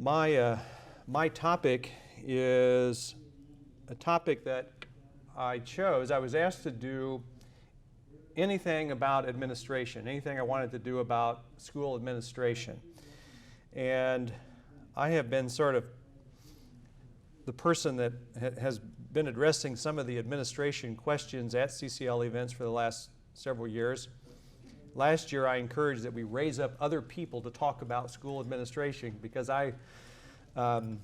My topic is a topic that I chose. I was asked to do anything about administration, anything I wanted to do about school administration. And I have been sort of the person that has been addressing some of the administration questions at CCLE events for the last several years. Last year I encouraged that we raise up other people to talk about school administration because I have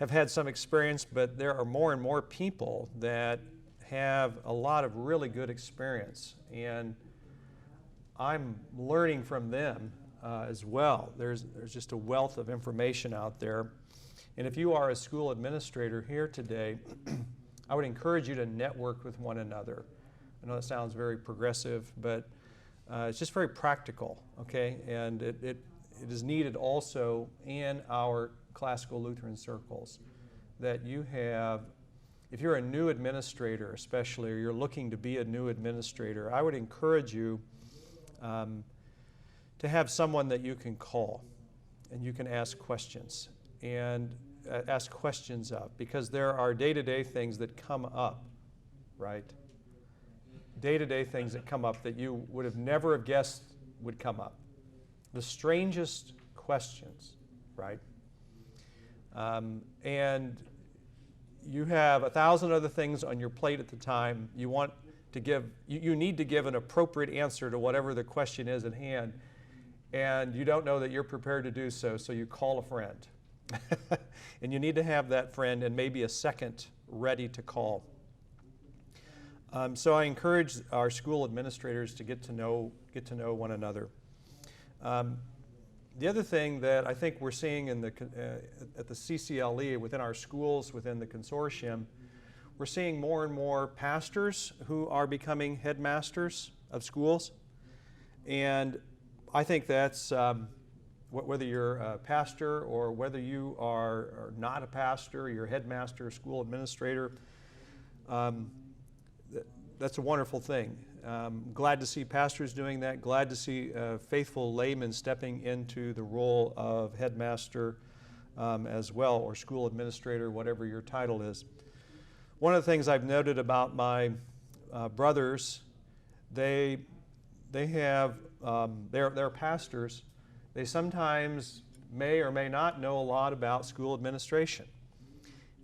had some experience, but there are more and more people that have a lot of really good experience, and I'm learning from them as well. There's just a wealth of information out there. And if you are a school administrator here today, I would encourage you to network with one another. I know that sounds very progressive, but it's just very practical, okay? And it is needed also in our classical Lutheran circles that you have, if you're a new administrator especially, or you're looking to be a new administrator, I would encourage you to have someone that you can call and you can ask questions and ask questions of, because there are day-to-day things that come up, right? Day-to-day things that come up that you would have never have guessed would come up. The strangest questions, right? And you have 1,000 other things on your plate at the time. You want to give, you need to give an appropriate answer to whatever the question is at hand, and you don't know that you're prepared to do so, so you call a friend. And you need to have that friend and maybe a second ready to call. So I encourage our school administrators to get to know one another. The other thing that I think we're seeing in at the CCLE, within our schools, within the consortium, we're seeing more and more pastors who are becoming headmasters of schools. And I think that's, whether you're a pastor or whether you are not a pastor, you're a headmaster, school administrator, that's a wonderful thing. Glad to see pastors doing that. Glad to see faithful laymen stepping into the role of headmaster as well, or school administrator, whatever your title is. One of the things I've noted about my brothers, they're pastors. They sometimes may or may not know a lot about school administration,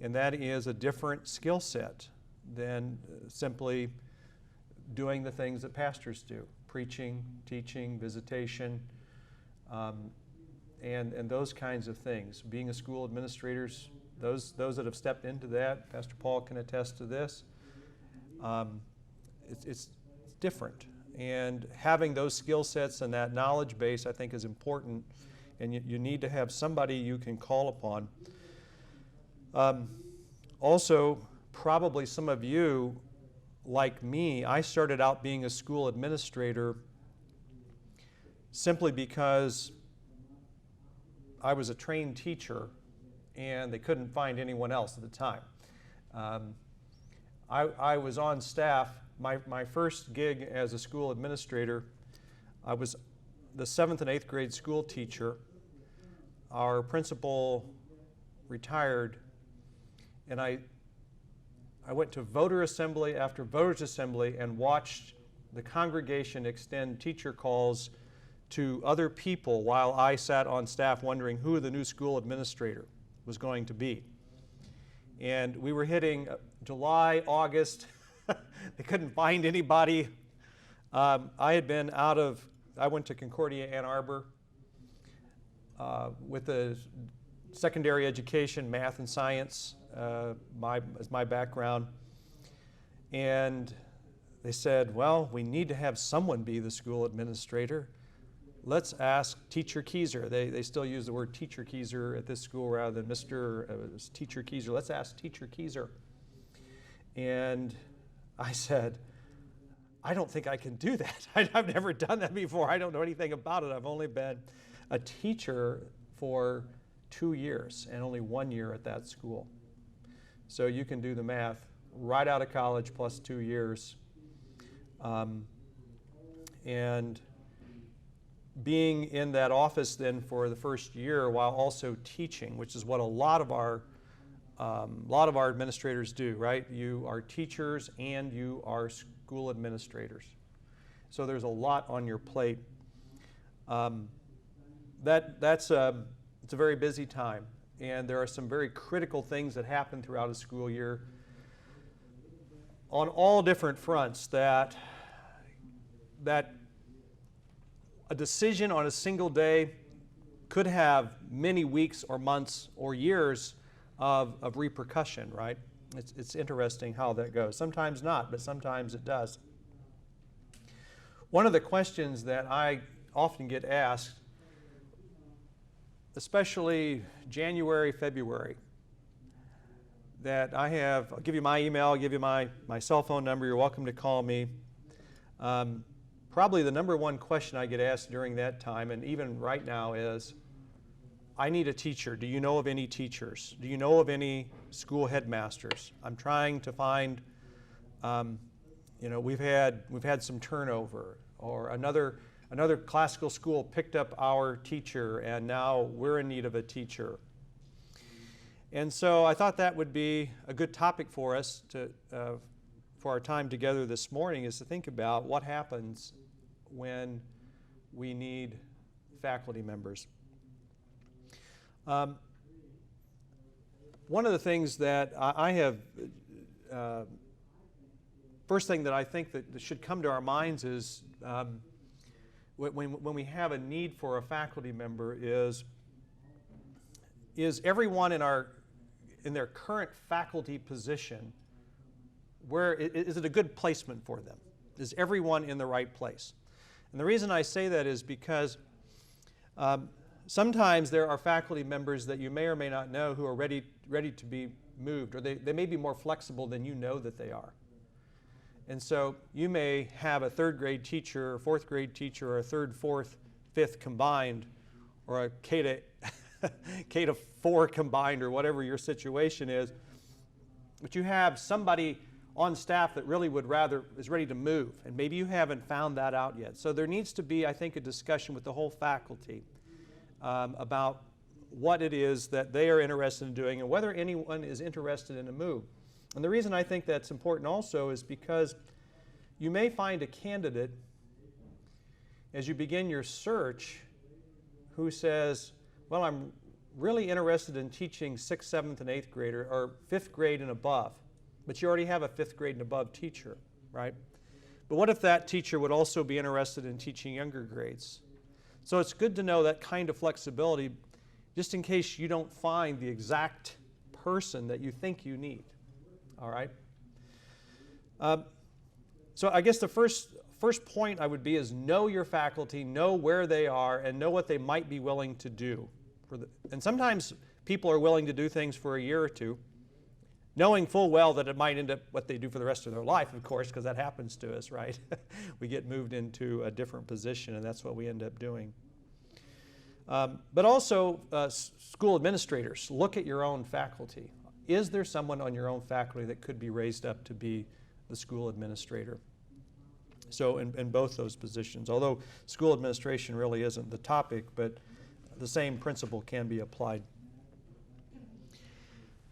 and that is a different skill set than simply doing the things that pastors do: preaching, teaching, visitation, and those kinds of things. Being a school administrators, those that have stepped into that, Pastor Paul can attest to this, it's different. And having those skill sets and that knowledge base, I think, is important, and you need to have somebody you can call upon. Also, probably some of you, like me, I started out being a school administrator simply because I was a trained teacher and they couldn't find anyone else at the time. I was on staff. My first gig as a school administrator, I was the 7th and 8th grade school teacher. Our principal retired, and I went to voter assembly after voters assembly and watched the congregation extend teacher calls to other people while I sat on staff wondering who the new school administrator was going to be. And we were hitting July, August. They couldn't find anybody. I went to Concordia, Ann Arbor with a secondary education, math and science as my background. And they said, well, we need to have someone be the school administrator. Let's ask Teacher Kieser. They still use the word Teacher Kieser at this school rather than Mr. Teacher Kieser. Let's ask Teacher Kieser. And I said, I don't think I can do that. I've never done that before. I don't know anything about it. I've only been a teacher for 2 years and only 1 year at that school. So you can do the math. Right out of college plus 2 years. And being in that office then for the first year while also teaching, which is what a lot of our administrators do, right? You are teachers and you are school administrators. So there's a lot on your plate. It's a very busy time, and there are some very critical things that happen throughout a school year on all different fronts that a decision on a single day could have many weeks or months or years of repercussion, right? It's interesting how that goes. Sometimes not, but sometimes it does. One of the questions that I often get asked, especially January, February, that I'll give you my email, I'll give you my cell phone number, you're welcome to call me. Probably the number one question I get asked during that time, and even right now, is, I need a teacher. Do you know of any teachers? Do you know of any school headmasters? I'm trying to find, we've had some turnover, or another classical school picked up our teacher, and now we're in need of a teacher. And so I thought that would be a good topic for us for our time together this morning, is to think about what happens when we need faculty members. One of the things that I have, first thing that I think that should come to our minds is when we have a need for a faculty member is everyone in their current faculty position, is it a good placement for them? Is everyone in the right place? And the reason I say that is because sometimes there are faculty members that you may or may not know who are ready to be moved, or they may be more flexible than you know that they are. And so you may have a third grade teacher, or fourth grade teacher, or a third, fourth, fifth combined, or a K to 4 combined, or whatever your situation is, but you have somebody on staff that really is ready to move, and maybe you haven't found that out yet. So there needs to be, I think, a discussion with the whole faculty about what it is that they are interested in doing and whether anyone is interested in a move. And the reason I think that's important also is because you may find a candidate as you begin your search who says, well, I'm really interested in teaching 6th, 7th, and 8th grade, or 5th grade and above, but you already have a 5th grade and above teacher, right? But what if that teacher would also be interested in teaching younger grades? So it's good to know that kind of flexibility, just in case you don't find the exact person that you think you need, all right? So I guess the first point I would be is know your faculty, know where they are, and know what they might be willing to do. And sometimes people are willing to do things for a year or two, knowing full well that it might end up what they do for the rest of their life, of course, because that happens to us, right? We get moved into a different position, and that's what we end up doing. But also, school administrators, look at your own faculty. Is there someone on your own faculty that could be raised up to be the school administrator? So in both those positions, although school administration really isn't the topic, but the same principle can be applied.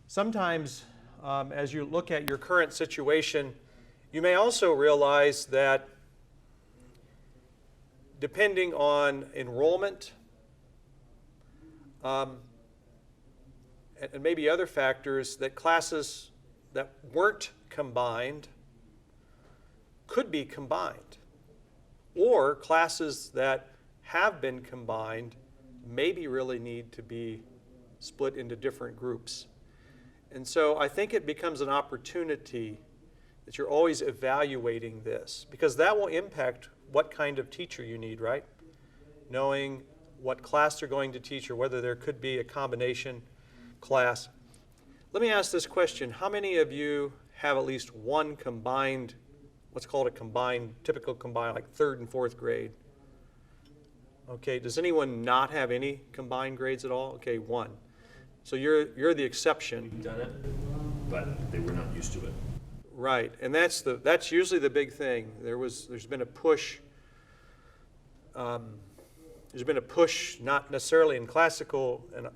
Sometimes, as you look at your current situation, you may also realize that depending on enrollment and maybe other factors, that classes that weren't combined could be combined, or classes that have been combined maybe really need to be split into different groups. And so I think it becomes an opportunity that you're always evaluating this, because that will impact what kind of teacher you need, right? Knowing what class they're going to teach, or whether there could be a combination class. Let me ask this question. How many of you have at least one combined, what's called a combined, typical combined, like 3rd and 4th grade? Okay, does anyone not have any combined grades at all? Okay, one. So you're the exception. We've done it, but they were not used to it. Right, and that's usually the big thing. There's been a push there's been a push, not necessarily in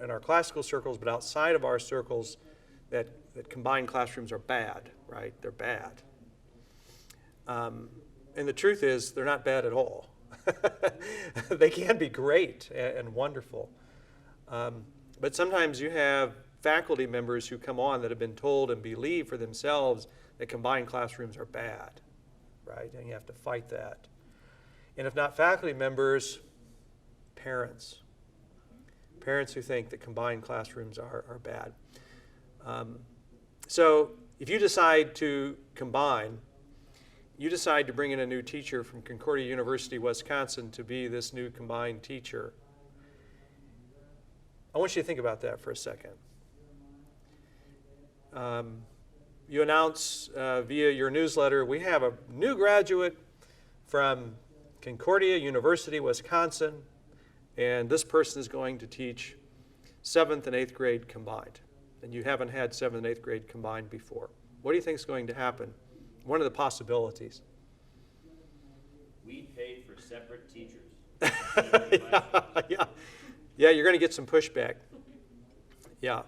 our classical circles, but outside of our circles, that combined classrooms are bad, right? They're bad. And the truth is, they're not bad at all. They can be great and wonderful. But sometimes you have faculty members who come on that have been told and believe for themselves that combined classrooms are bad, right? And you have to fight that. And if not faculty members, parents. Parents who think that combined classrooms are bad. So if you decide to combine, you decide to bring in a new teacher from Concordia University, Wisconsin to be this new combined teacher. I want you to think about that for a second. You announce via your newsletter, we have a new graduate from Concordia University, Wisconsin, and this person is going to teach 7th and 8th grade combined. And you haven't had 7th and 8th grade combined before. What do you think is going to happen? One of the possibilities. We paid for separate teachers. Yeah, you're going to get some pushback. Yeah.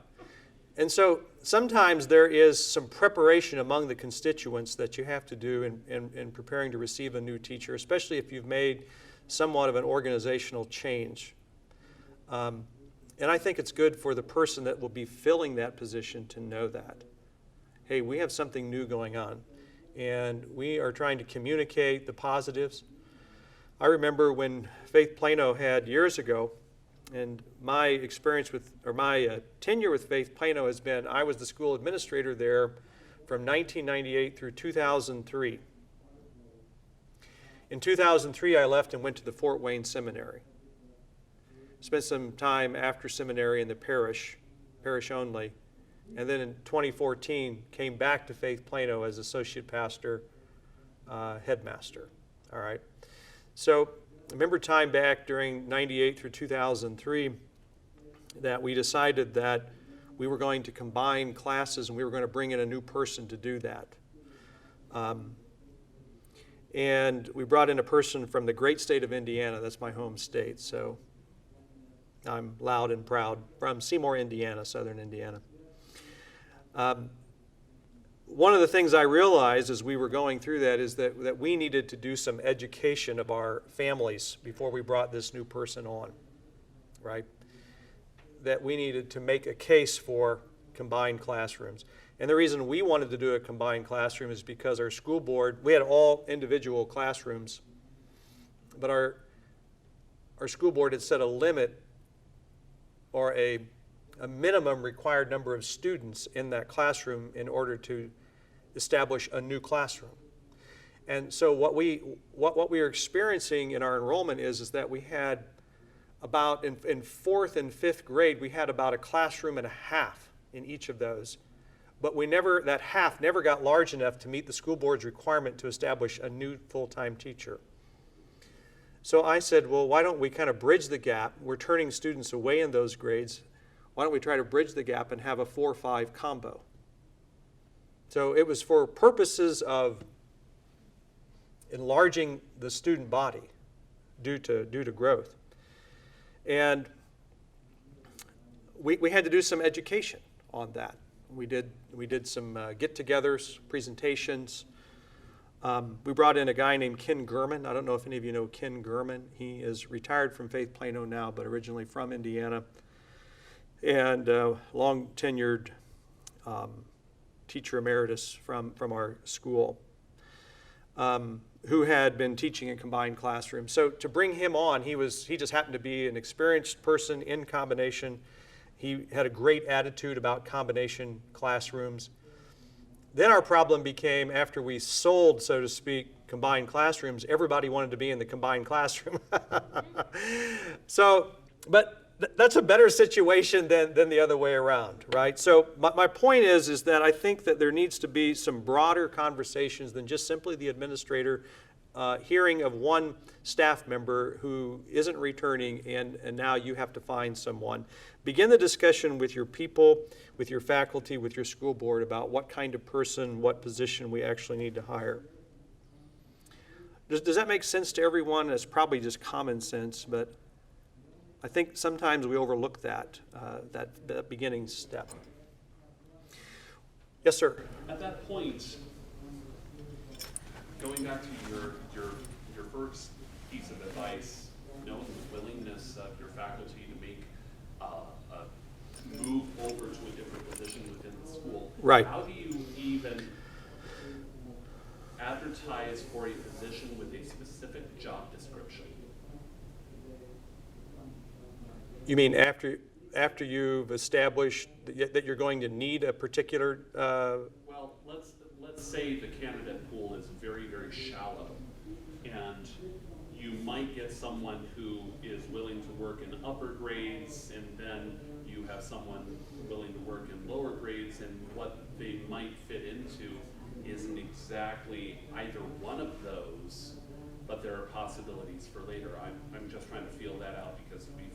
And so sometimes there is some preparation among the constituents that you have to do in preparing to receive a new teacher, especially if you've made somewhat of an organizational change. And I think it's good for the person that will be filling that position to know that. Hey, we have something new going on, and we are trying to communicate the positives. I remember when Faith Plano had years ago, and my experience with, or my tenure with Faith Plano has been, I was the school administrator there from 1998 through 2003. In 2003, I left and went to the Fort Wayne Seminary. Spent some time after seminary in the parish only, and then in 2014 came back to Faith Plano as associate pastor, headmaster. All right. So I remember time back during 98 through 2003 that we decided that we were going to combine classes and we were going to bring in a new person to do that. And we brought in a person from the great state of Indiana. That's my home state, so I'm loud and proud, from Seymour, Indiana, southern Indiana. One of the things I realized as we were going through that is that we needed to do some education of our families before we brought this new person on, right? That we needed to make a case for combined classrooms. And the reason we wanted to do a combined classroom is because our school board, we had all individual classrooms, but our school board had set a limit or a minimum required number of students in that classroom in order to establish a new classroom. And so what we are experiencing in our enrollment is that we had about, in 4th and 5th grade, we had about a classroom and a half in each of those. But that half never got large enough to meet the school board's requirement to establish a new full-time teacher. So I said, well, why don't we kind of bridge the gap? We're turning students away in those grades. Why don't we try to bridge the gap and have a 4-5 combo? So it was for purposes of enlarging the student body due to growth. And we had to do some education on that. We did some get-togethers, presentations. We brought in a guy named Ken Gurman. I don't know if any of you know Ken Gurman. He is retired from Faith Plano now, but originally from Indiana, and long tenured teacher emeritus from our school, who had been teaching in combined classrooms. So to bring him on, he just happened to be an experienced person in combination. He had a great attitude about combination classrooms. Then our problem became, after we sold, so to speak, combined classrooms, everybody wanted to be in the combined classroom. So, but that's a better situation than the other way around, right? So my point is that I think that there needs to be some broader conversations than just simply the administrator hearing of one staff member who isn't returning, and now you have to find someone. Begin the discussion with your people, with your faculty, with your school board about what kind of person, what position we actually need to hire. Does that make sense to everyone? It's probably just common sense, but I think sometimes we overlook that, that beginning step. Yes, sir. At that point, going back to your first piece of advice, knowing the willingness of your faculty to make a move over to a different position within the school. Right. How do you even advertise for a position with a specific job description? You mean after you've established that you're going to need a particular? Well, let's say the candidate pool is very, very shallow, and you might get someone who is willing to work in upper grades, and then you have someone willing to work in lower grades, and what they might fit into isn't exactly either one of those, but there are possibilities for later. I'm just trying to feel that out because we've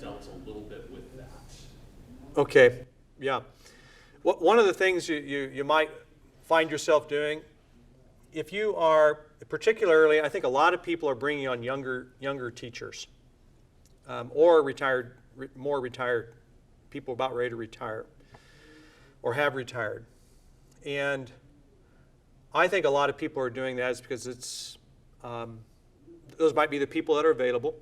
dealt a little bit with that. Okay, yeah. One of the things you might find yourself doing, if you are, particularly, I think a lot of people are bringing on younger teachers, or more retired people about ready to retire, or have retired. And I think a lot of people are doing that is because it's, those might be the people that are available.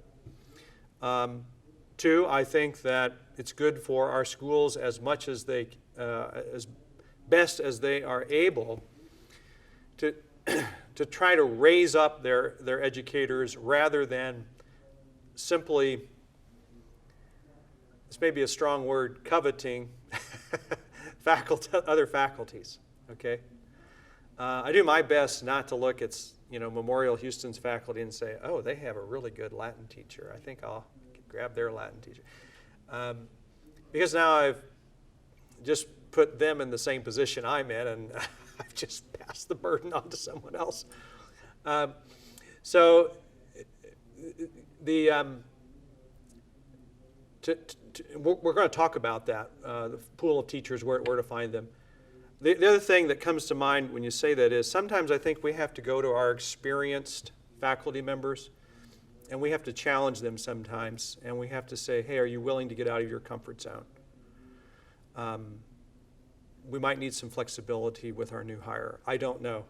Two, I think that it's good for our schools as much as they, as best as they are able to to try to raise up their educators rather than simply, this may be a strong word, coveting other faculties, okay? I do my best not to look at, Memorial Houston's faculty and say, oh, they have a really good Latin teacher. I think I'll grab their Latin teacher. Because now I've just put them in the same position I'm in, and I've just passed the burden on to someone else. So we're going to talk about that, the pool of teachers, where to find them. The other thing that comes to mind when you say that is sometimes I think we have to go to our experienced faculty members, and we have to challenge them sometimes, and we have to say, hey, are you willing to get out of your comfort zone? We might need some flexibility with our new hire. I don't know,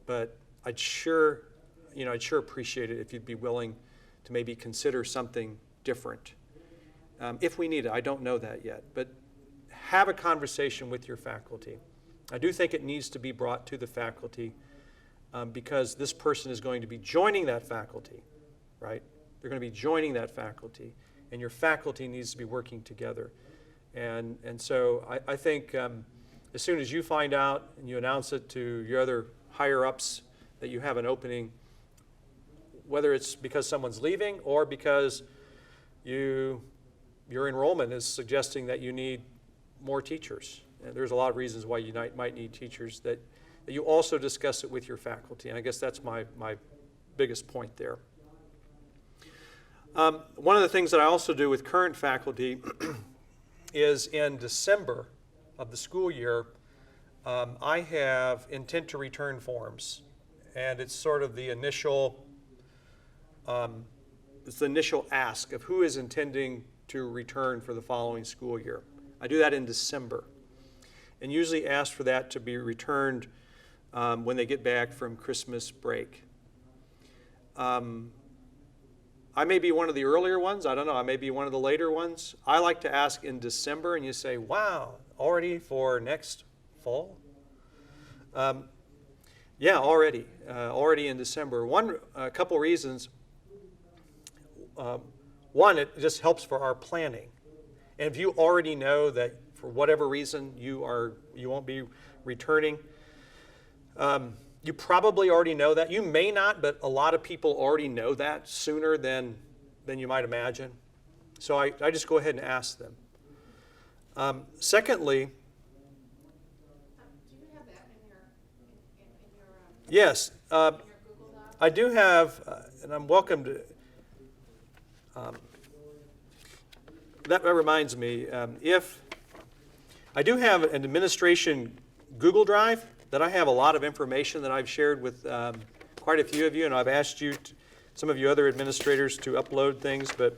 but I'd sure appreciate it if you'd be willing to maybe consider something different. If we need it, I don't know that yet, but have a conversation with your faculty. I do think it needs to be brought to the faculty because this person is going to be joining that faculty, right? They're going to be joining that faculty, and your faculty needs to be working together. And so I think as soon as you find out and you announce it to your other higher-ups that you have an opening, whether it's because someone's leaving or because your enrollment is suggesting that you need more teachers. And there's a lot of reasons why you might need teachers, that you also discuss it with your faculty. And I guess that's my biggest point there. One of the things that I also do with current faculty is in December of the school year, I have intent to return forms. And it's sort of the initial, ask of who is intending to return for the following school year. I do that in December, and usually ask for that to be returned when they get back from Christmas break. I may be one of the earlier ones. I don't know. I may be one of the later ones. I like to ask in December, and you say, wow, already for next fall? Yeah, already in December. A couple reasons. One, it just helps for our planning. And if you already know that for whatever reason you won't be returning, you probably already know that. You may not, but a lot of people already know that sooner than you might imagine. So I just go ahead and ask them. Secondly, do you have that in your yes, in your Google Doc? I do have, and I'm welcome to. That reminds me, if I do have an administration Google Drive that I have a lot of information that I've shared with quite a few of you, and I've asked you, some of you other administrators, to upload things, but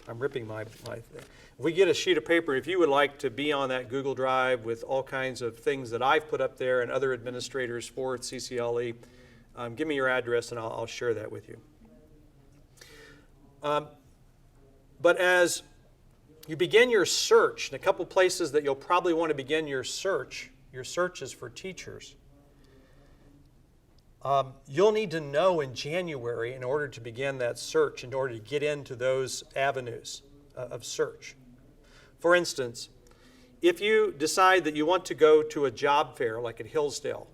I'm ripping my thing. If we get a sheet of paper, if you would like to be on that Google Drive with all kinds of things that I've put up there and other administrators for CCLE, give me your address and I'll share that with you. But as you begin your search, in a couple places that you'll probably want to begin your searches for teachers, you'll need to know in January in order to begin that search, in order to get into those avenues of search. For instance, if you decide that you want to go to a job fair like at Hillsdale,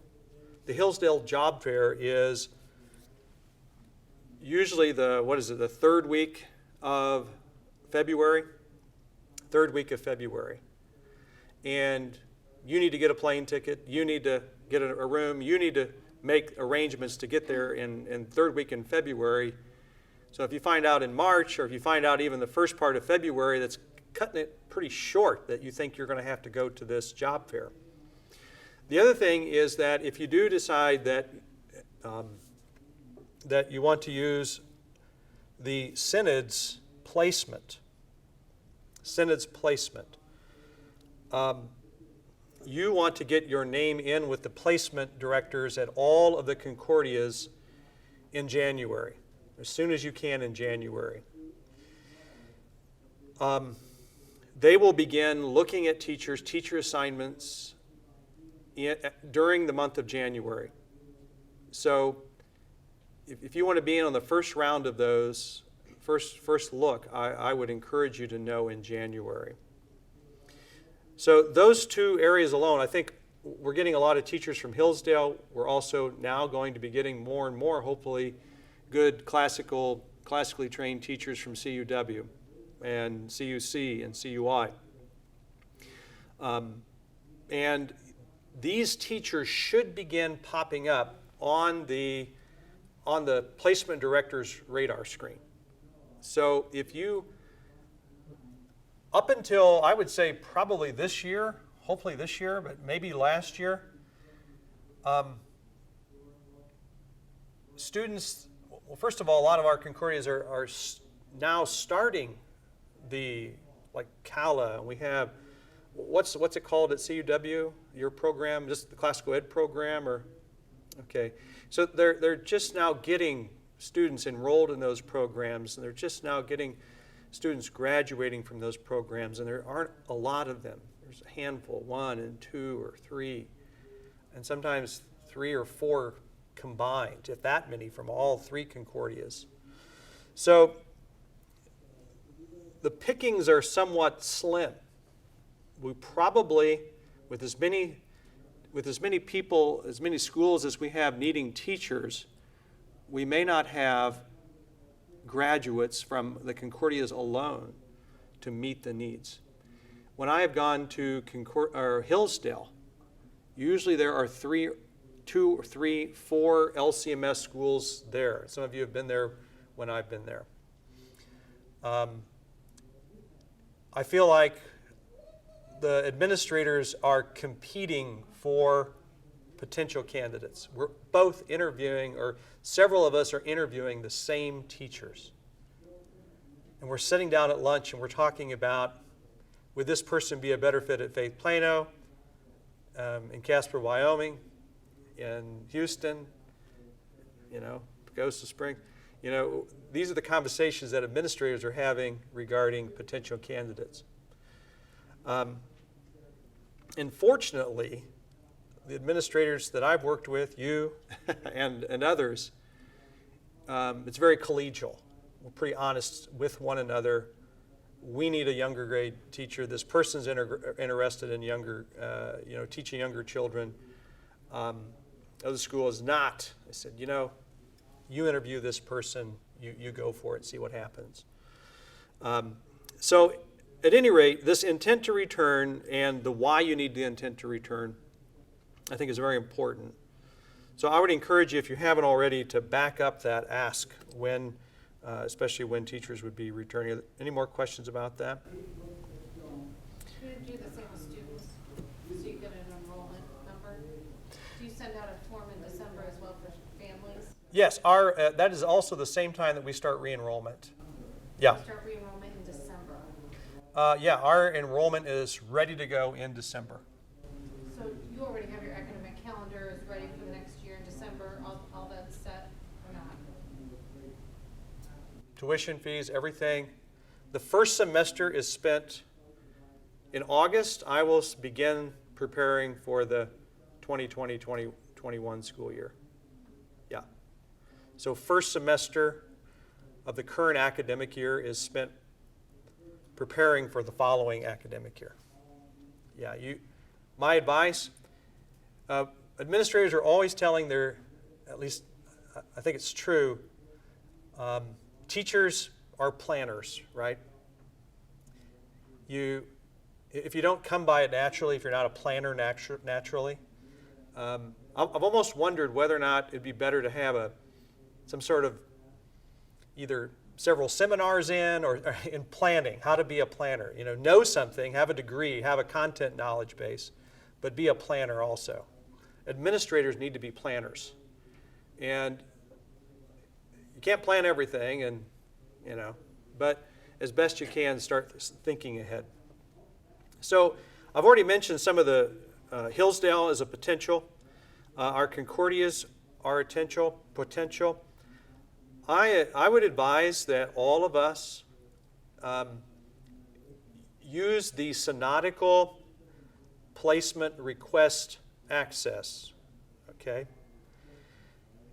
the Hillsdale Job Fair is usually the third week of February? Third week of February. And you need to get a plane ticket, you need to get a room, you need to make arrangements to get there in third week in February. So if you find out in March, or if you find out even the first part of February, that's cutting it pretty short that you think you're going to have to go to this job fair. The other thing is that if you do decide that that you want to use the synod's placement, you want to get your name in with the placement directors at all of the Concordias in January, as soon as you can in January. They will begin looking at teacher assignments during the month of January. So if you want to be in on the first round of those, first look, I would encourage you to know in January. So those two areas alone, I think we're getting a lot of teachers from Hillsdale. We're also now going to be getting more and more, hopefully, good classically trained teachers from CUW and CUC and CUI. And these teachers should begin popping up on the placement director's radar screen. So if you, up until, I would say probably this year, hopefully this year, but maybe last year, students, well, first of all, a lot of our Concordias are now starting the, like CALA, and we have, what's it called at CUW, your program, just the classical ed program, or, okay. So they're just now getting students enrolled in those programs, and they're just now getting students graduating from those programs, and there aren't a lot of them. There's a handful, 1 and 2 or 3, and sometimes 3 or 4 combined, if that many, from all 3 Concordias. So the pickings are somewhat slim. We probably, with as many people, as many schools as we have needing teachers, we may not have graduates from the Concordias alone to meet the needs. When I have gone to Hillsdale, usually there are 2 or 3, 4 LCMS schools there. Some of you have been there when I've been there. I feel like the administrators are competing for potential candidates. We're both interviewing, or several of us are interviewing the same teachers. And we're sitting down at lunch and we're talking about, would this person be a better fit at Faith Plano, in Casper, Wyoming, in Houston, Pagosa Springs? These are the conversations that administrators are having regarding potential candidates. Unfortunately, the administrators that I've worked with, you and others, it's very collegial. We're pretty honest with one another. We need a younger grade teacher. This person's interested in teaching younger children. Other school is not. I said, you interview this person, you go for it, see what happens. So at any rate, this intent to return and the why you need the intent to return, I think, is very important. So I would encourage you, if you haven't already, to back up that ask when, especially when teachers would be returning. Any more questions about that? You do the same with students, so you get an enrollment number. Do you send out a form in December as well for families? Yes, that is also the same time that we start re-enrollment. Yeah. Start re-enrollment in December. Yeah, our enrollment is ready to go in December. So you already have your academic calendar is ready for the next year in December, all that's set or not? Tuition fees, everything. The first semester is spent in August. I will begin preparing for the 2020-2021 school year. Yeah. So first semester of the current academic year is spent preparing for the following academic year. Yeah, my advice, administrators are always telling their, at least I think it's true, teachers are planners, right? If you don't come by it naturally, if you're not a planner naturally, I've almost wondered whether or not it'd be better to have some sort of either several seminars or in planning, how to be a planner. Know something, have a degree, have a content knowledge base, but be a planner also. Administrators need to be planners. And you can't plan everything, but as best you can, start thinking ahead. So I've already mentioned some of the Hillsdale as a potential. Our Concordias are a potential. I would advise that all of us use the synodical placement request access, okay?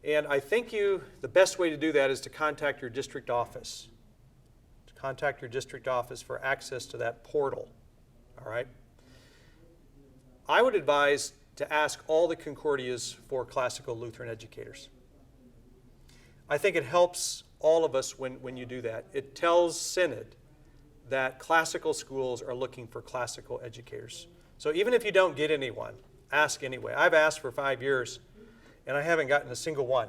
And I think the best way to do that is to contact your district office. Contact your district office for access to that portal, all right? I would advise to ask all the Concordias for classical Lutheran educators. I think it helps all of us when you do that. It tells Synod that classical schools are looking for classical educators. So even if you don't get anyone, ask anyway. I've asked for 5 years, and I haven't gotten a single one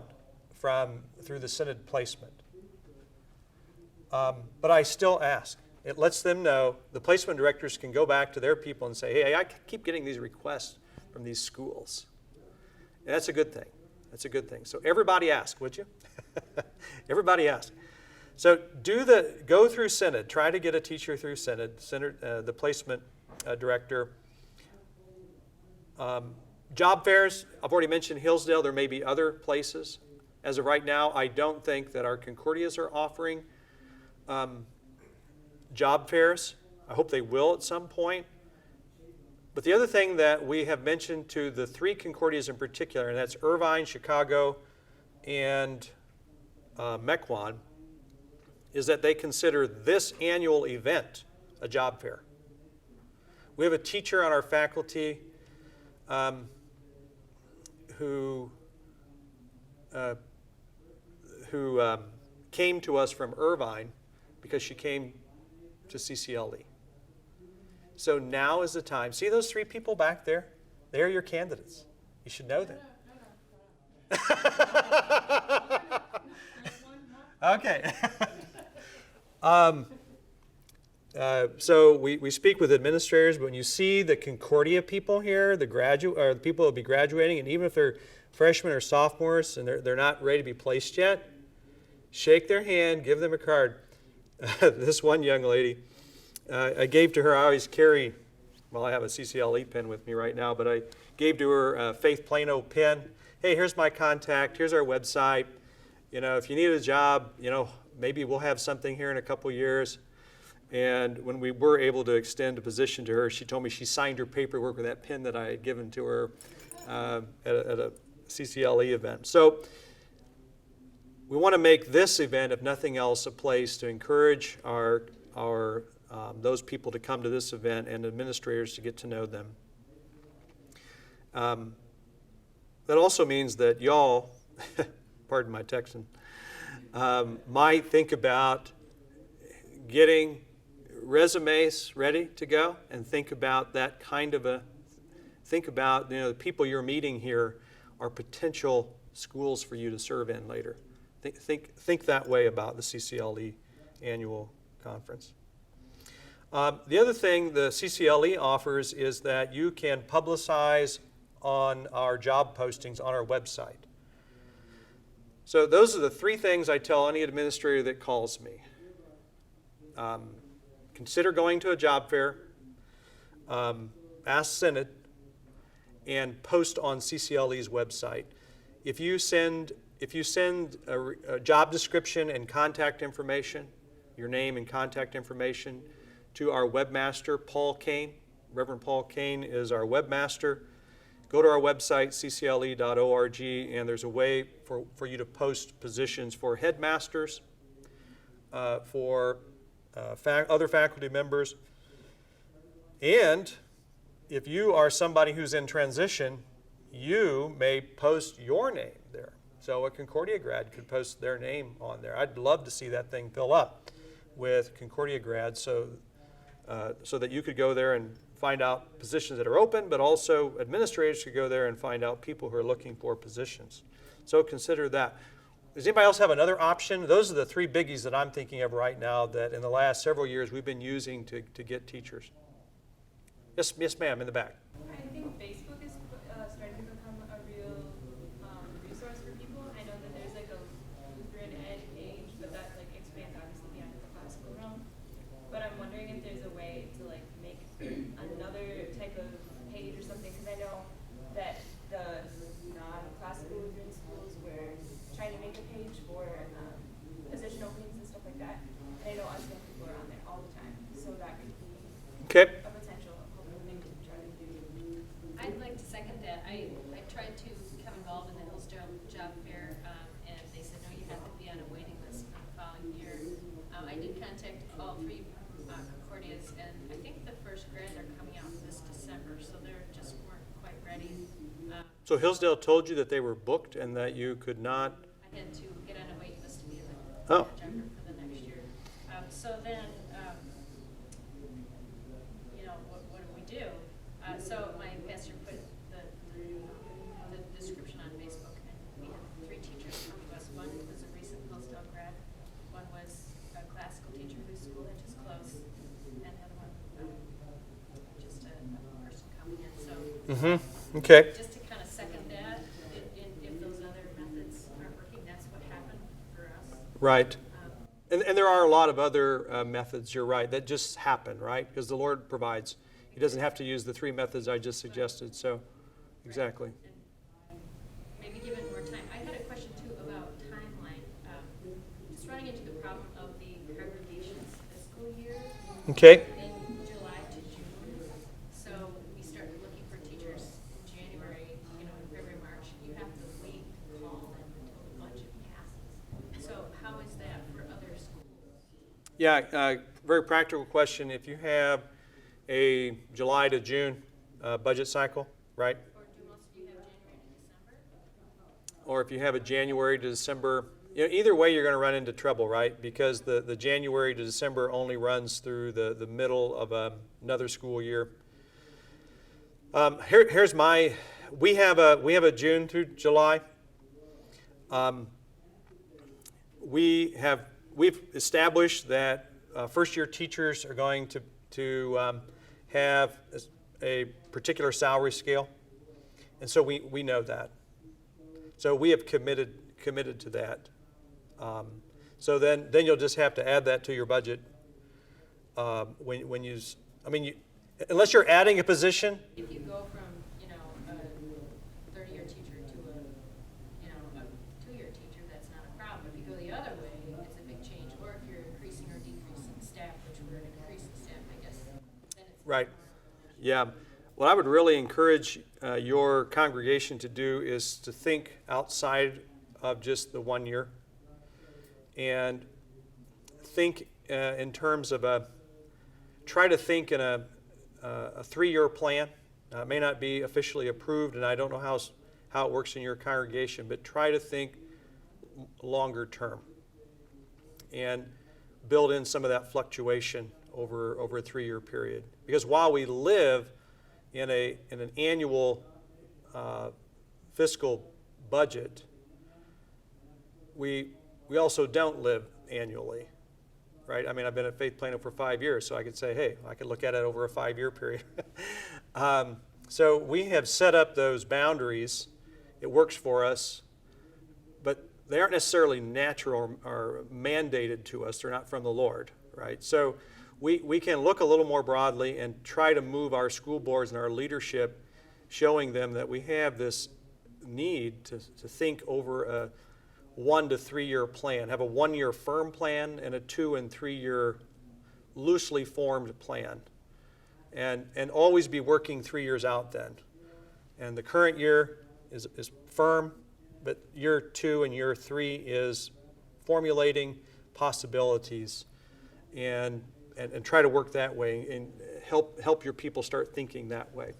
through the Synod placement. But I still ask. It lets them know, the placement directors can go back to their people and say, hey, I keep getting these requests from these schools. And that's a good thing. That's a good thing. So everybody ask, would you? Everybody ask. So go through Synod. Try to get a teacher through Synod, the placement director. Job fairs, I've already mentioned Hillsdale. There may be other places. As of right now, I don't think that our Concordias are offering job fairs. I hope they will at some point. But the other thing that we have mentioned to the 3 Concordias in particular, and that's Irvine, Chicago, and Mequon, is that they consider this annual event a job fair. We have a teacher on our faculty who came to us from Irvine because she came to CCLE. So now is the time. See those 3 people back there? They're your candidates. You should know them. Okay. So we speak with administrators, but when you see the Concordia people here, the people who will be graduating, and even if they're freshmen or sophomores and they're not ready to be placed yet, shake their hand, give them a card. This one young lady, I gave to her, I always carry, I have a CCLE pen with me right now, but I gave to her a Faith Plano pen. Hey, here's my contact, here's our website. If you need a job, maybe we'll have something here in a couple years. And when we were able to extend a position to her, she told me she signed her paperwork with that pen that I had given to her at a CCLE event. So we want to make this event, if nothing else, a place to encourage those people to come to this event and administrators to get to know them. That also means that y'all, pardon my Texan, might think about getting resumes ready to go, and think about the people you're meeting here are potential schools for you to serve in later. Think that way about the CCLE annual conference. The other thing the CCLE offers is that you can publicize on our job postings on our website. So those are the 3 things I tell any administrator that calls me. consider going to a job fair, ask Senate, and post on CCLE's website. If you send a job description and contact information, your name and contact information, to our webmaster, Paul Kane. Reverend Paul Kane is our webmaster. Go to our website, ccle.org, and there's a way for you to post positions for headmasters, for other faculty members. And if you are somebody who's in transition, you may post your name there. So a Concordia grad could post their name on there. I'd love to see that thing fill up with Concordia grads so that you could go there and find out positions that are open, but also administrators could go there and find out people who are looking for positions. So consider that. Does anybody else have another option? Those are the three biggies that I'm thinking of right now that in the last several years we've been using to get teachers. Yes, ma'am, in the back. I think Facebook is starting to become a real resource for people. I know that there's like a Lutheran ed page, but that like expands obviously beyond the classical realm. But I'm wondering if there's a way to like make another type of page or something, because I know that the non-classical Lutheran schools were trying to make a page for position openings and stuff like that. And I know us young people are on there all the time, so that could be Okay. a potential thing to try to do. I'd like to second that. I tried to become involved in the Hillsdale Job Fair, and they said, no, you have to be on a waiting list for the following year. I did contact all three Concordias, and I think the first grads are coming out this December, so they're just weren't quite ready. So Hillsdale told you that they were booked and that you could not? I had to get on a waiting list to be in the Oh. job fair for the next year. So then, what do we do? So my pastor put the description on Facebook, and we had three teachers come to us. One was a recent Hillsdale grad, one was a classical teacher whose school had just closed, and the other one just a person coming in. So Okay. just to kind of second that, if those other methods aren't working, that's what happened for us. Right. And there are a lot of other methods, you're right, that just happen, right? Because the Lord provides. He doesn't have to use the three methods I just suggested, so exactly. And maybe given more time. I had a question too about timeline. Just running into the problem of the congregation's fiscal year Okay. in July to June. So we start looking for teachers in January, in February, March. You have to wait to call them until the budget passes. So how is that for other schools? Yeah, very practical question. If you have a July to June budget cycle, right? Or do most of you have January to December? Or if you have a January to December, either way you're going to run into trouble, right? Because the January to December only runs through the middle of another school year. Here's my, we have a June through July. We've established that first year teachers are going to have a particular salary scale, and so we know that. So we have committed to that. So then you'll just have to add that to your budget when you. Unless you're adding a position. If you go from, a 30-year teacher to a 2-year teacher, that's not a problem. If you go the other way, it's a big change. Or if you're increasing or decreasing staff, which we're increasing staff, I guess, then it's Right. Yeah. What I would really encourage your congregation to do is to think outside of just the 1 year and think in terms of try to think in a 3-year plan. It may not be officially approved, and I don't know how it works in your congregation, but try to think longer term and build in some of that fluctuation over a 3-year period. Because while we live in an annual fiscal budget, we also don't live annually, right? I mean, I've been at Faith Plano for 5 years, so I could say, hey, I could look at it over a 5-year period. So we have set up those boundaries. It works for us, but they aren't necessarily natural or mandated to us. They're not from the Lord, right? So we can look a little more broadly and try to move our school boards and our leadership, showing them that we have this need to think over a 1 to 3 year plan, have a 1 year firm plan and a 2 and 3 year loosely formed plan, and always be working 3 years out then. And the current year is firm, but year 2 and year 3 is formulating possibilities, and try to work that way and help your people start thinking that way.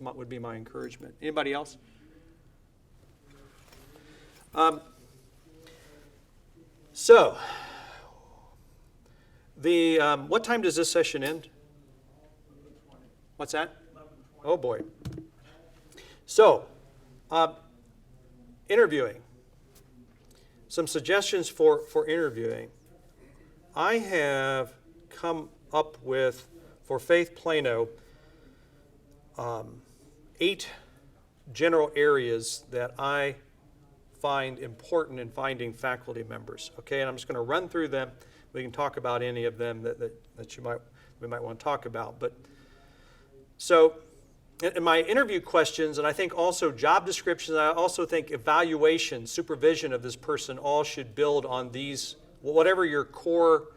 Would be my encouragement. Anybody else? So, what time does this session end? What's that? Oh boy. So, interviewing. Some suggestions for interviewing. I have come up with, for Faith Plano, 8 general areas that I find important in finding faculty members. Okay, and I'm just going to run through them. We can talk about any of them that we might want to talk about. But so, in my interview questions, and I think also job descriptions, I also think evaluation, supervision of this person, all should build on these, whatever your core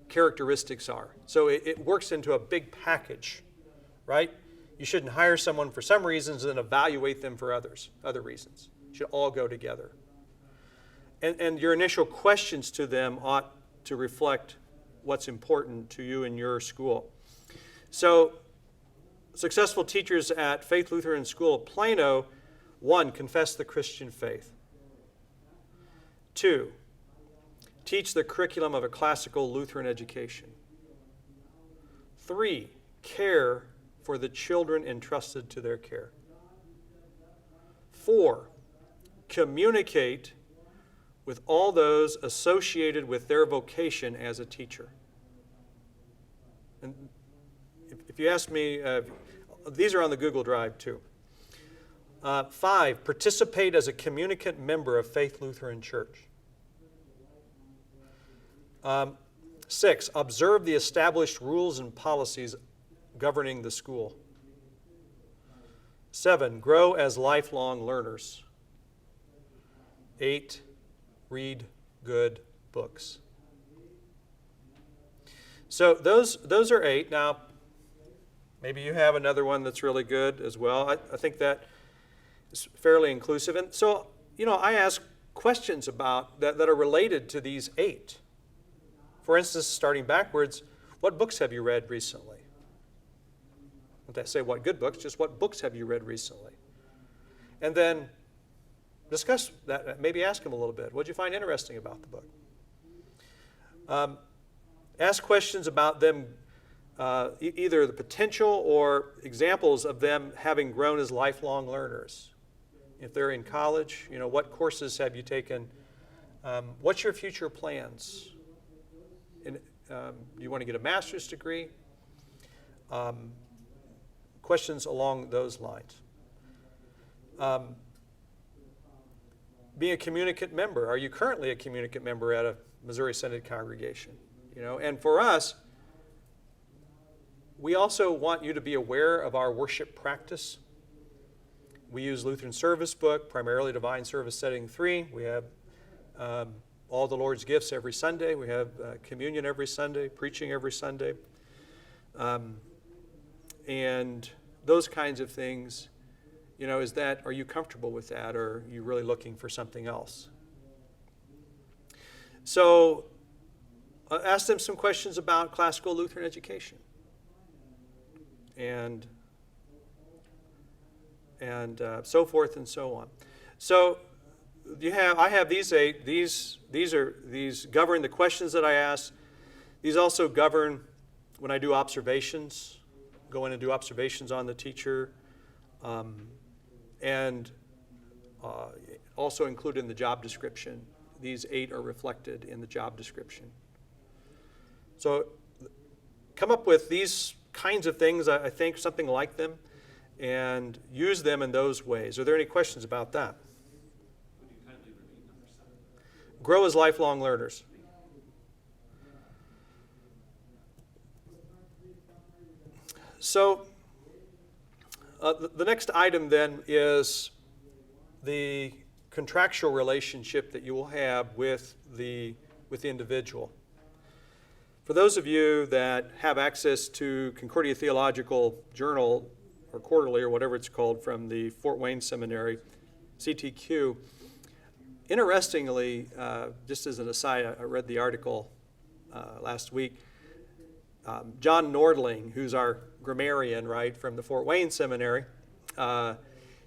characteristics are. So it works into a big package, right? You shouldn't hire someone for some reasons and then evaluate them for other reasons. It should all go together. And your initial questions to them ought to reflect what's important to you in your school. So, successful teachers at Faith Lutheran School of Plano: 1, confess the Christian faith. 2, teach the curriculum of a classical Lutheran education. 3, care for the children entrusted to their care. 4, communicate with all those associated with their vocation as a teacher. And if you ask me, these are on the Google Drive too. 5, participate as a communicant member of Faith Lutheran Church. 6, observe the established rules and policies governing the school. 7, grow as lifelong learners. 8, read good books. So those are 8. Now, maybe you have another one that's really good as well. I think that is fairly inclusive. And so, I ask questions about that are related to these 8. For instance, starting backwards, what books have you read recently? Don't say what good books, just what books have you read recently? And then discuss that, maybe ask them a little bit. What did you find interesting about the book? Ask questions about them, either the potential or examples of them having grown as lifelong learners. If they're in college, what courses have you taken? What's your future plans? Do you want to get a master's degree? Questions along those lines. Being a communicant member. Are you currently a communicant member at a Missouri Synod congregation? And for us, we also want you to be aware of our worship practice. We use Lutheran Service Book, primarily Divine Service Setting 3. We have all the Lord's gifts every Sunday. We have communion every Sunday, preaching every Sunday. And those kinds of things, are you comfortable with that, or are you really looking for something else? So ask them some questions about classical Lutheran education. And so forth and so on. So I have these 8. These govern the questions that I ask. These also govern when I do observations, go in and do observations on the teacher, and also included in the job description. These 8 are reflected in the job description. So come up with these kinds of things, I think, something like them, and use them in those ways. Are there any questions about that? Would you kindly repeat number 7? Grow as lifelong learners. So the next item then is the contractual relationship that you will have with the individual. For those of you that have access to Concordia Theological Journal, or Quarterly, or whatever it's called, from the Fort Wayne Seminary, CTQ, interestingly, just as an aside, I read the article last week. John Nordling, who's our grammarian, right, from the Fort Wayne Seminary,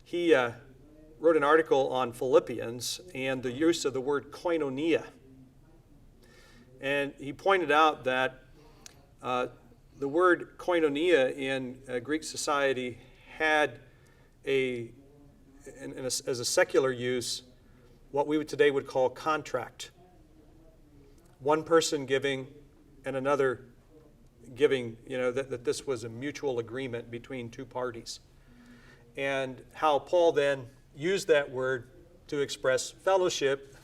he wrote an article on Philippians and the use of the word koinonia. And he pointed out that the word koinonia in Greek society had as a secular use, what we today would call contract. One person giving and another giving, that this was a mutual agreement between two parties. And how Paul then used that word to express fellowship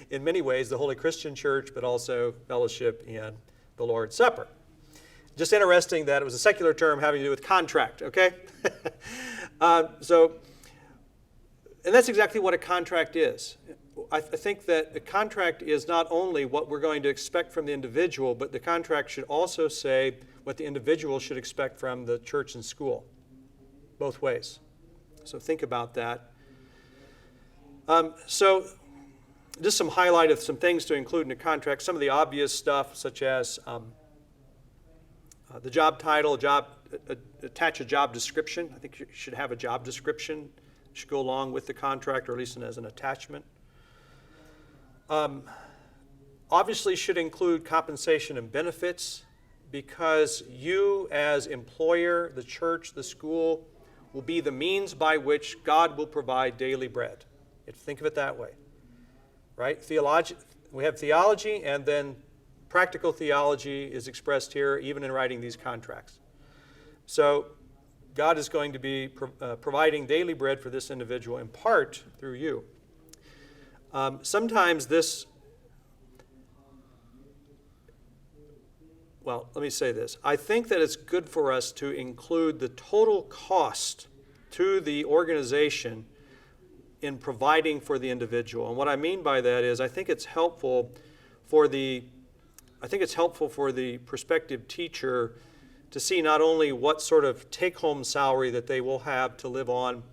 in many ways, the Holy Christian Church, but also fellowship in the Lord's Supper. Just interesting that it was a secular term having to do with contract, okay? And that's exactly what a contract is. I think that the contract is not only what we're going to expect from the individual, but the contract should also say what the individual should expect from the church and school, both ways. So think about that. So just some highlight of some things to include in a contract. Some of the obvious stuff, such as the job title, attach a job description. I think you should have a job description. It should go along with the contract, or at least as an attachment. Obviously should include compensation and benefits, because you as employer, the church, the school, will be the means by which God will provide daily bread. You have to think of it that way, right? We have theology, and then practical theology is expressed here, even in writing these contracts. So God is going to be providing daily bread for this individual, in part through you. Sometimes this, well, let me say this. I think that it's good for us to include the total cost to the organization in providing for the individual. And what I mean by that is I think it's helpful for the prospective teacher to see not only what sort of take-home salary that they will have to live on,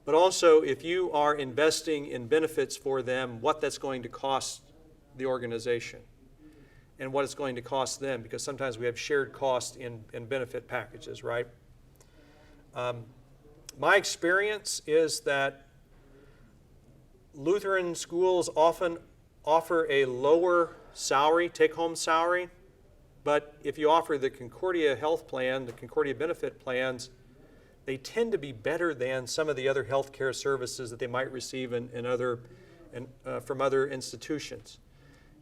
but also if you are investing in benefits for them, what that's going to cost the organization and what it's going to cost them, because sometimes we have shared costs in benefit packages, right? My experience is that Lutheran schools often offer a lower salary, take-home salary, but if you offer the Concordia health plan, the Concordia benefit plans, they tend to be better than some of the other health care services that they might receive from other institutions.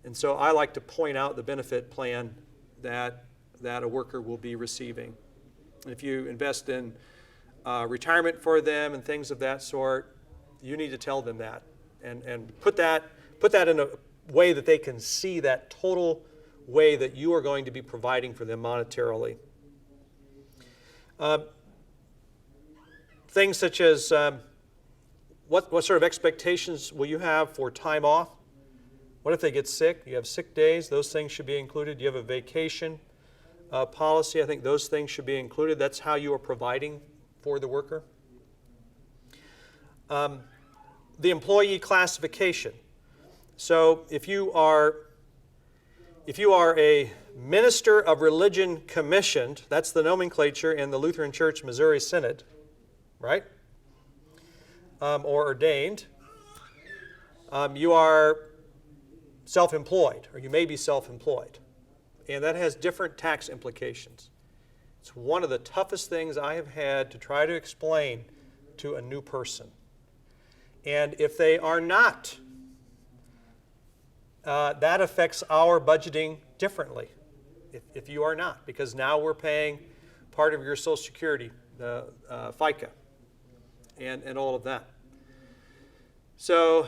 And so I like to point out the benefit plan that a worker will be receiving. And if you invest in retirement for them and things of that sort, you need to tell them that and put that in a way that they can see that total way that you are going to be providing for them monetarily. Things such as what sort of expectations will you have for time off? What if they get sick? You have sick days. Those things should be included. You have a vacation policy. I think those things should be included. That's how you are providing for the worker. The employee classification. So if you are a minister of religion commissioned, that's the nomenclature in the Lutheran Church Missouri Synod, right? Or ordained. You are self-employed, or you may be self-employed. And that has different tax implications. It's one of the toughest things I have had to try to explain to a new person. And if they are not, that affects our budgeting differently, if you are not, because now we're paying part of your Social Security, the FICA, and all of that. So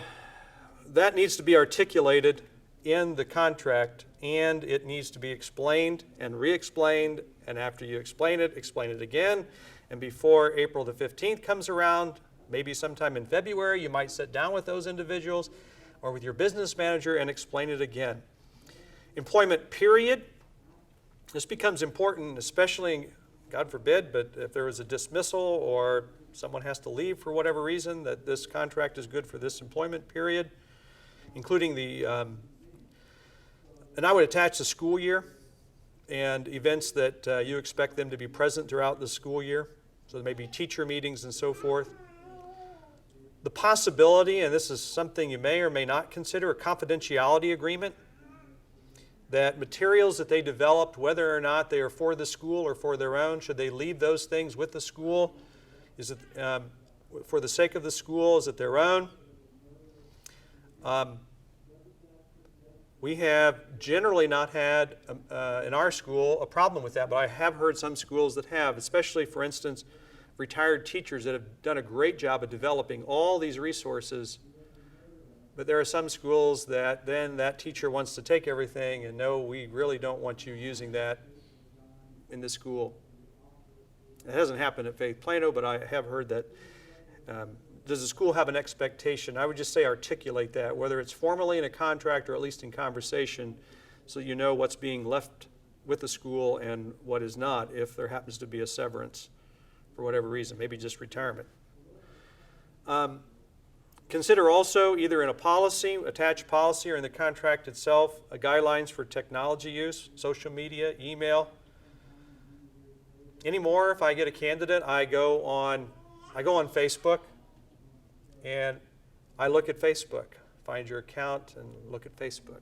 that needs to be articulated in the contract, and it needs to be explained and re-explained and after you explain it again. And before April the 15th comes around, maybe sometime in February, you might sit down with those individuals or with your business manager and explain it again. Employment period. This becomes important, especially, God forbid, but if there is a dismissal or someone has to leave for whatever reason, that this contract is good for this employment period, including the, and I would attach the school year and events that you expect them to be present throughout the school year. So there may be teacher meetings and so forth. The possibility, and this is something you may or may not consider, a confidentiality agreement, that materials that they developed, whether or not they are for the school or for their own, should they leave those things with the school? Is it for the sake of the school? Is it their own? We have generally not had, in our school, a problem with that, but I have heard some schools that have, especially, for instance, retired teachers that have done a great job of developing all these resources. But there are some schools that then that teacher wants to take everything and no, we really don't want you using that in the school. It hasn't happened at Faith Plano, but I have heard that. Does the school have an expectation? I would just say articulate that, whether it's formally in a contract or at least in conversation, so you know what's being left with the school and what is not if there happens to be a severance for whatever reason, maybe just retirement. Consider also either in a policy, attached policy, or in the contract itself, guidelines for technology use, social media, email. Anymore, if I get a candidate, I go on Facebook and I look at Facebook. Find your account and look at Facebook.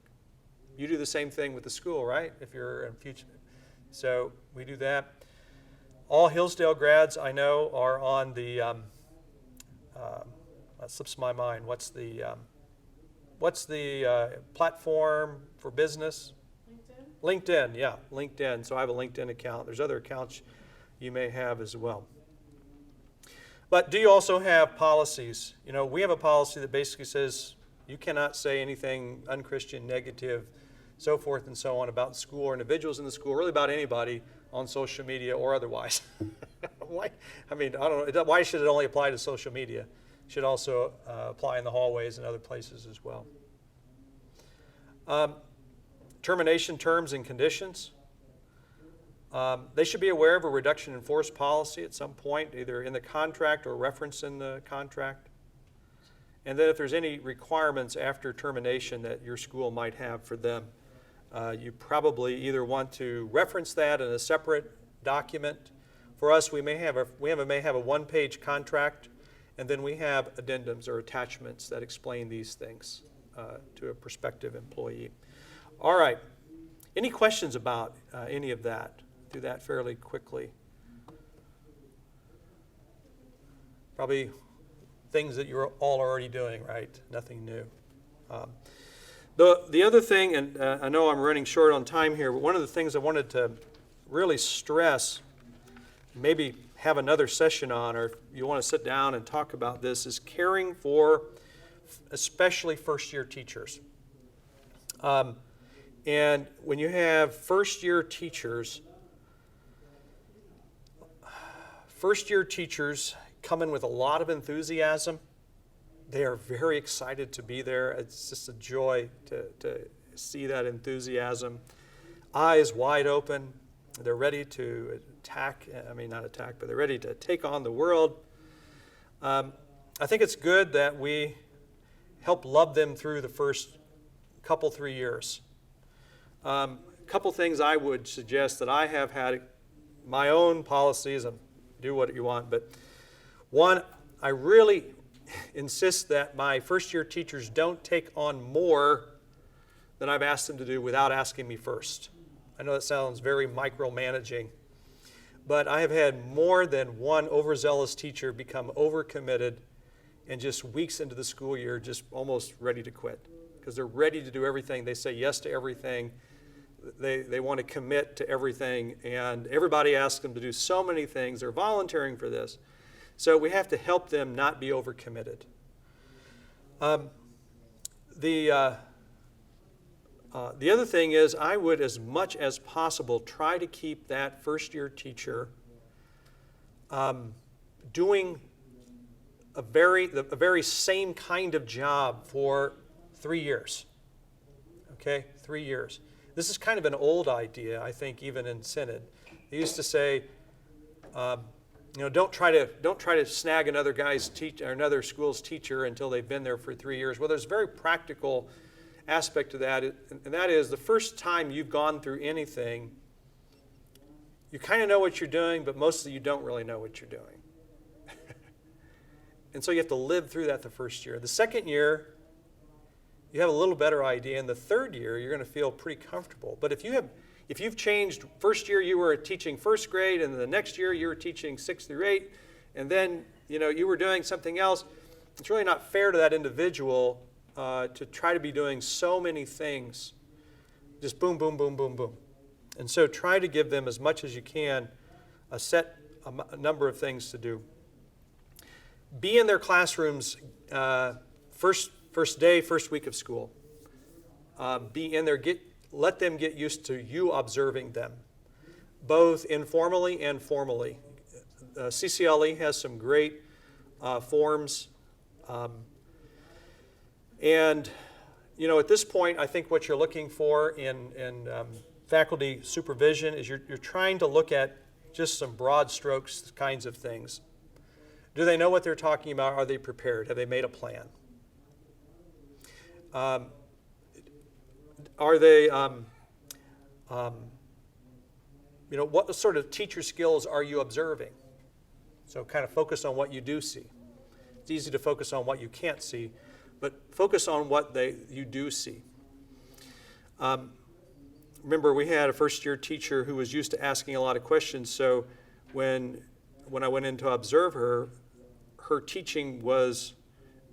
You do the same thing with the school, right? If you're in future. So we do that. All Hillsdale grads I know are on the that slips my mind. What's the platform for business? LinkedIn, yeah, LinkedIn. So I have a LinkedIn account. There's other accounts you may have as well. But do you also have policies? You know, we have a policy that basically says you cannot say anything unchristian, negative, so forth and so on about the school or individuals in the school, really about anybody on social media or otherwise. Why? I mean, I don't know. Why should it only apply to social media? It should also apply in the hallways and other places as well. Termination terms and conditions. They should be aware of a reduction in force policy at some point, either in the contract or referenced in the contract. And then if there's any requirements after termination that your school might have for them, you probably either want to reference that in a separate document. For us, we may have a one-page contract, and then we have addendums or attachments that explain these things to a prospective employee. All right. Any questions about any of that? Do that fairly quickly. Probably things that you're all already doing, right? Nothing new. The other thing, and I know I'm running short on time here, but one of the things I wanted to really stress, maybe have another session on, or if you want to sit down and talk about this, is caring for especially first-year teachers. And when you have first-year teachers come in with a lot of enthusiasm. They are very excited to be there. It's just a joy to see that enthusiasm. Eyes wide open. They're ready to but they're ready to take on the world. I think it's good that we help love them through the first 3 years. Couple things I would suggest that I have had my own policies, and do what you want, but one, I really insist that my first-year teachers don't take on more than I've asked them to do without asking me first. I know that sounds very micromanaging, but I have had more than one overzealous teacher become overcommitted and just weeks into the school year just almost ready to quit because they're ready to do everything. They say yes to everything. They want to commit to everything, and everybody asks them to do so many things. They're volunteering for this. So we have to help them not be overcommitted. The other thing is I would, as much as possible, try to keep that first-year teacher doing the very same kind of job for 3 years. Okay, 3 years. This is kind of an old idea, I think, even in Synod. They used to say, don't try to snag another school's teacher until they've been there for 3 years. Well, there's a very practical aspect to that, and that is the first time you've gone through anything, you kind of know what you're doing, but mostly you don't really know what you're doing. And so you have to live through that the first year. The second year, you have a little better idea, and the third year, you're going to feel pretty comfortable. But if you've changed, first year you were teaching first grade, and the next year you were teaching 6 through 8, and then you were doing something else, it's really not fair to that individual to try to be doing so many things, just boom, boom, boom, boom, boom. And so try to give them as much as you can a number of things to do. Be in their classrooms first day, first week of school. Be in there, let them get used to you observing them, both informally and formally. CCLE has some great forms. And, at this point, I think what you're looking for in faculty supervision is you're trying to look at just some broad strokes kinds of things. Do they know what they're talking about? Are they prepared? Have they made a plan? Are they, what sort of teacher skills are you observing? So kind of focus on what you do see. It's easy to focus on what you can't see, but focus on what you do see. Remember, we had a first-year teacher who was used to asking a lot of questions, so when I went in to observe her, her teaching was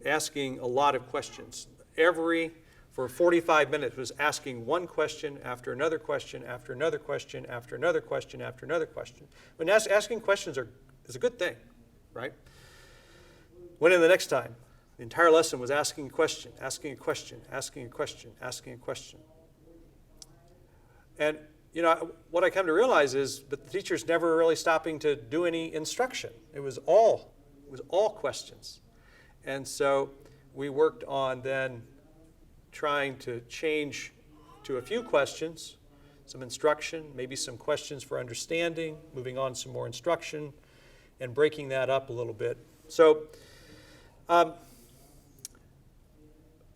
asking a lot of questions. For 45 minutes, was asking one question after another question, after another question, after another question, after another question. When asking questions is a good thing, right? Went in the next time. The entire lesson was asking a question, asking a question, asking a question, asking a question. And, what I come to realize is that the teacher's never really stopping to do any instruction. It was all questions. And so we worked on then trying to change to a few questions, some instruction, maybe some questions for understanding, moving on to some more instruction, and breaking that up a little bit. So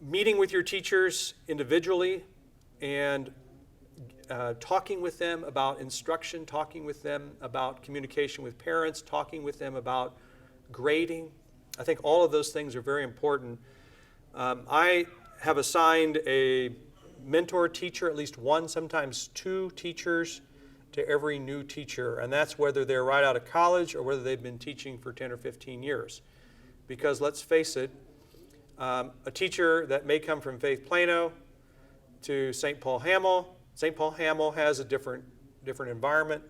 meeting with your teachers individually and talking with them about instruction, talking with them about communication with parents, talking with them about grading. I think all of those things are very important. I have assigned a mentor teacher, at least one, sometimes 2 teachers to every new teacher, and that's whether they're right out of college or whether they've been teaching for 10 or 15 years. Because let's face it, a teacher that may come from Faith Plano to St. Paul Hamill has a different environment,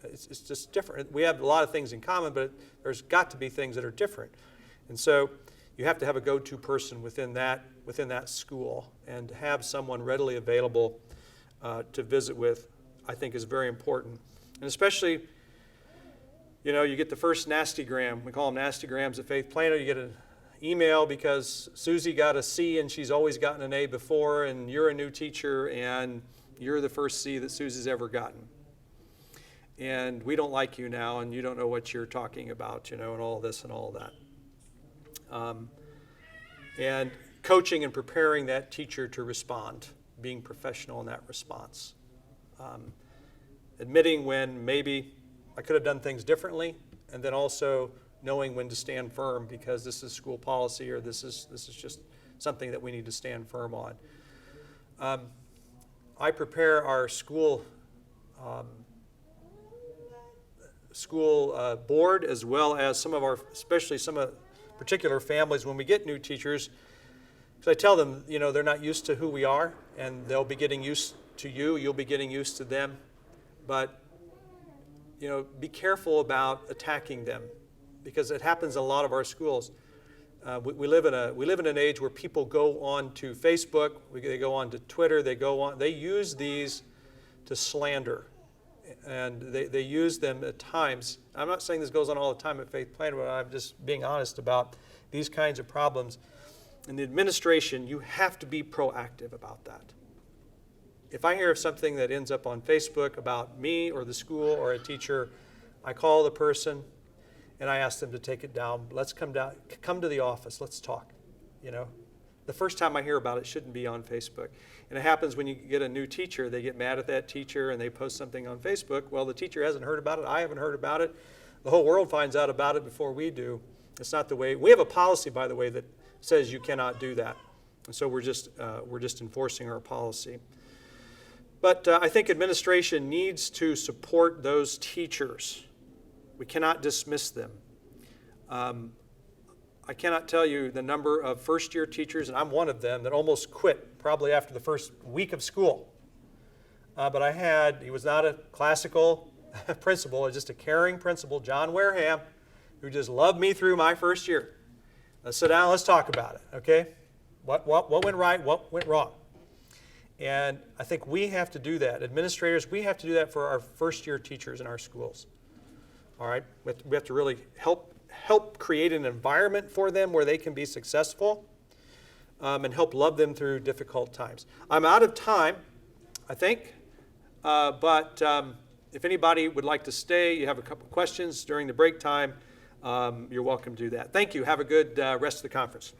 it's just different. We have a lot of things in common, but there's got to be things that are different. And so you have to have a go-to person within that school, and to have someone readily available to visit with, I think, is very important. And especially, you get the first nastygram. We call them nastygrams at Faith Plano. You get an email because Susie got a C and she's always gotten an A before, and you're a new teacher and you're the first C that Susie's ever gotten. And we don't like you now, and you don't know what you're talking about, and all this and all that. And coaching and preparing that teacher to respond, being professional in that response. Admitting when maybe I could have done things differently, and then also knowing when to stand firm because this is school policy or this is just something that we need to stand firm on. I prepare our school board, as well as especially some of particular families when we get new teachers, because I tell them, they're not used to who we are, and they'll be getting used to you, you'll be getting used to them, but be careful about attacking them, because it happens in a lot of our schools. We live in an age where people go on to Facebook, they go on to Twitter, they use these to slander, and they use them at times. I'm not saying this goes on all the time at Faith Plan, but I'm just being honest about these kinds of problems. In the administration, you have to be proactive about that. If I hear of something that ends up on Facebook about me or the school or a teacher, I call the person and I ask them to take it down. Let's come to the office, let's talk. You know, the first time I hear about it shouldn't be on Facebook. And it happens when you get a new teacher, they get mad at that teacher and they post something on Facebook. Well, the teacher hasn't heard about it, I haven't heard about it. The whole world finds out about it before we do. It's not the way. We have a policy, by the way, that says you cannot do that. And so we're just enforcing our policy. But I think administration needs to support those teachers. We cannot dismiss them. I cannot tell you the number of first-year teachers, and I'm one of them, that almost quit probably after the first week of school. But he was not a classical principal, just a caring principal, John Wareham, who just loved me through my first year. Let's sit down, let's talk about it, okay? What went right, what went wrong? And I think we have to do that. Administrators, we have to do that for our first-year teachers in our schools. All right? We have to really help create an environment for them where they can be successful and help love them through difficult times. I'm out of time, I think, but if anybody would like to stay, you have a couple questions during the break time, you're welcome to do that. Thank you. Have a good rest of the conference.